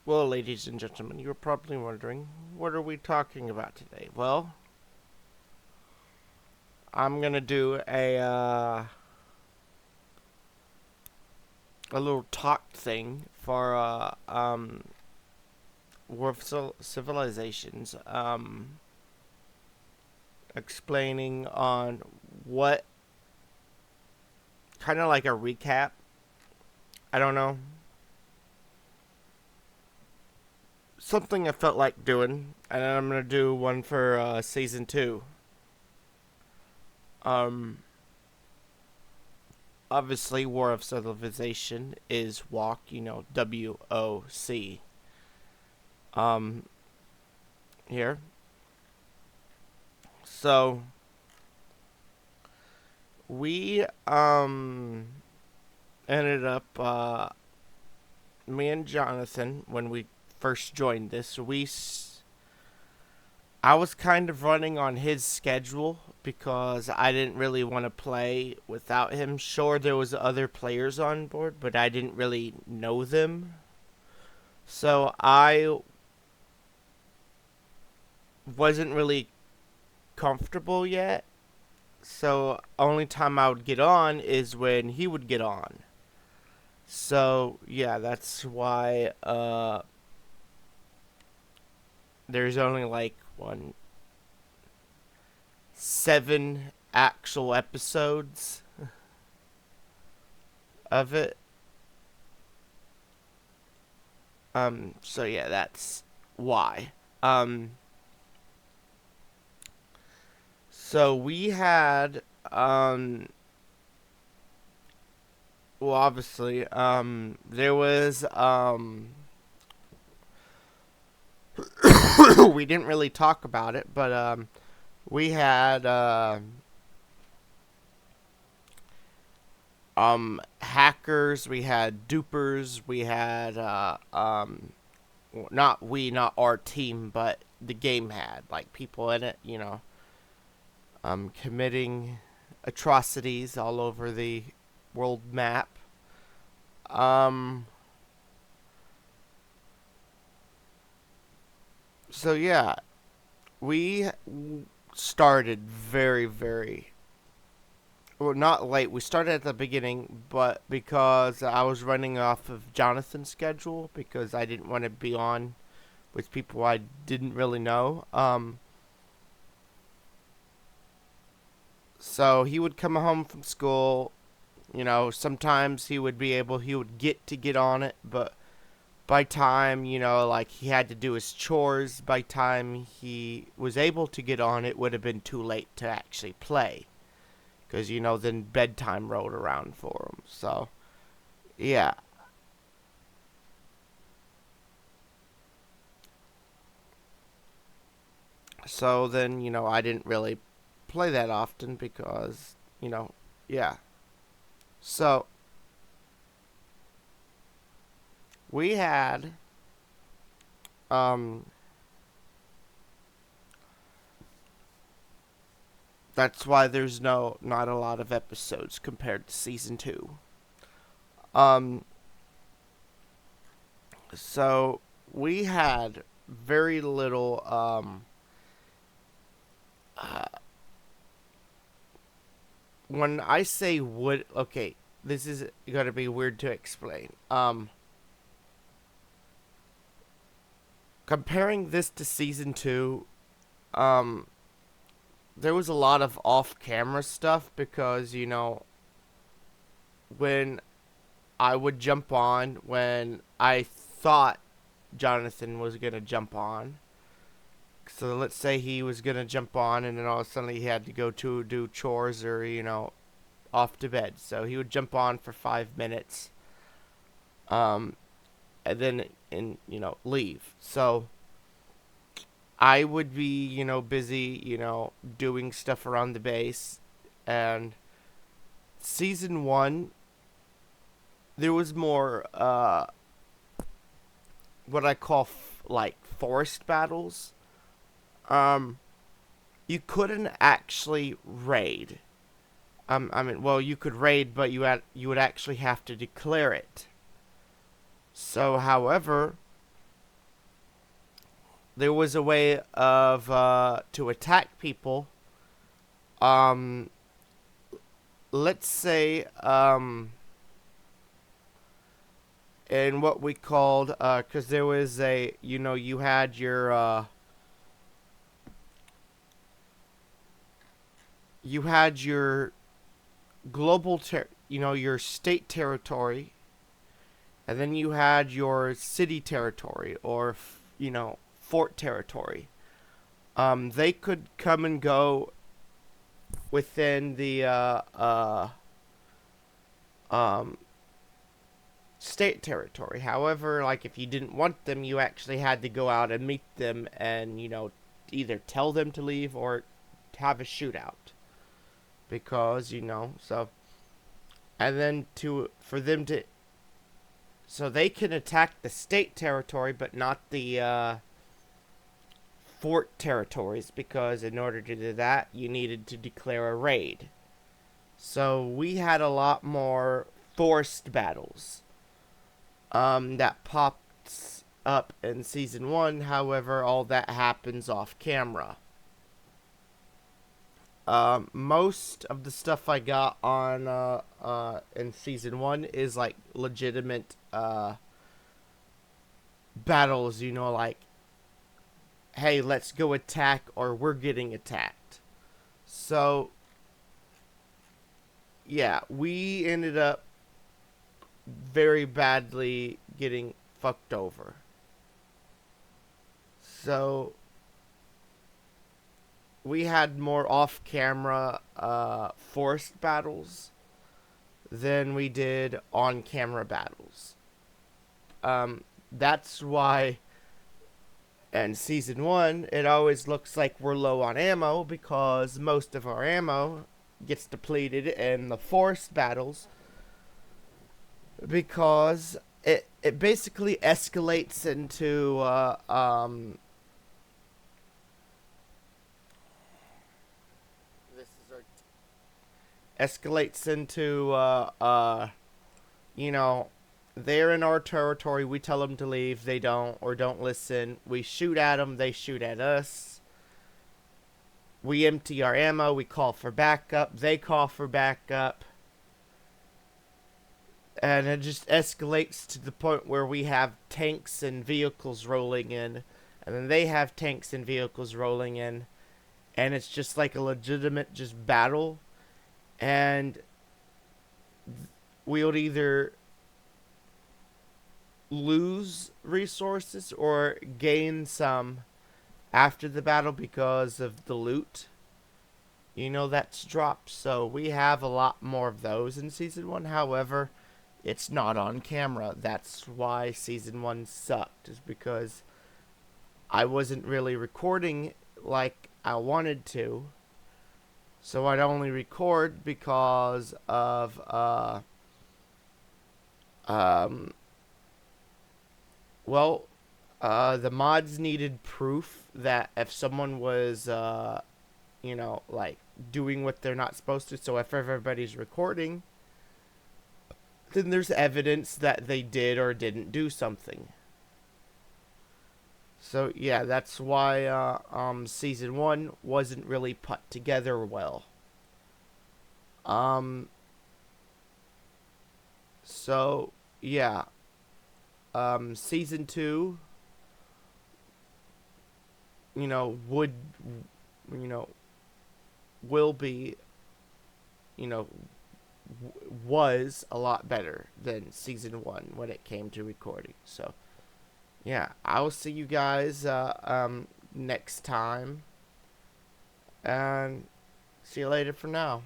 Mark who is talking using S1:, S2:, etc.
S1: Well, ladies and gentlemen, you're probably wondering, what are we talking about today? Well, I'm gonna do a little talk thing for War of Civilizations, explaining on what kind of like a recap. I don't know, something I felt like doing, and then I'm gonna do one for season two. Um, Obviously, War of Civilization is walk, WOC. Um, Here. So we ended up me and Jonathan when we first joined this. I was kind of running on his schedule because I didn't really want to play without him. Sure, there was other players on board, but I didn't really know them. So I wasn't really comfortable yet. So only time I would get on is when he would get on. So yeah, that's why there's only like 7 actual episodes of it. So yeah, that's why. So we had well, obviously there was we didn't really talk about it, but we had hackers, we had dupers, we had not our team, but the game had like people in it, committing atrocities all over the world map. Um, so yeah, we started very, very well, not late. We started at the beginning, but because I was running off of Jonathan's schedule because I didn't want to be on with people I didn't really know. So he would come home from school. Sometimes he would get on it, but by time, like he had to do his chores, by time he was able to get on, it would have been too late to actually play. Because, then bedtime rolled around for him. So, yeah. So then, I didn't really play that often because, yeah. So, we had, um, that's why there's not a lot of episodes compared to season 2. Um, so we had very little, uh, when I say wood, okay, this is gonna be weird to explain. Comparing this to season 2, um, there was a lot of off-camera stuff because when I would jump on when I thought Jonathan was gonna jump on. So let's say he was gonna jump on, and then all of a sudden he had to go to do chores or off to bed. So he would jump on for 5 minutes, um, and then leave. So I would be busy doing stuff around the base, and season 1 there was more what I call like forest battles. Um, you couldn't actually raid. Well, you could raid, but you would actually have to declare it. So, however, there was a way of to attack people. Um, let's say in what we called because there was a you had your global your state territory, and then you had your city territory or fort territory. They could come and go within the um, state territory. However, like if you didn't want them, you actually had to go out and meet them and either tell them to leave or have a shootout because so and then to for them to so they can attack the state territory but not the fort territories because in order to do that you needed to declare a raid. So we had a lot more forced battles that popped up in season 1. However, all that happens off camera. Most of the stuff I got on in season 1 is like legitimate battles, like hey, let's go attack or we're getting attacked. So yeah, we ended up very badly getting fucked over. So we had more off-camera forced battles than we did on-camera battles. That's why in season 1 it always looks like we're low on ammo because most of our ammo gets depleted in the forced battles because it basically escalates into this is our escalates into you know they're in our territory, we tell them to leave, they don't or don't listen, we shoot at them, they shoot at us, we empty our ammo, we call for backup, they call for backup, and it just escalates to the point where we have tanks and vehicles rolling in, and then they have tanks and vehicles rolling in, and it's just like a legitimate just battle, and we would either lose resources or gain some after the battle because of the loot that's dropped. So we have a lot more of those in season 1. However, it's not on camera. That's why season 1 sucked, is because I wasn't really recording like I wanted to. So I'd only record because of the mods needed proof that if someone was like doing what they're not supposed to. So if everybody's recording, then there's evidence that they did or didn't do something. So yeah, that's why season 1 wasn't really put together well. So yeah, season 2, would will be, was a lot better than season 1 when it came to recording. So yeah, I will see you guys next time, and see you later for now.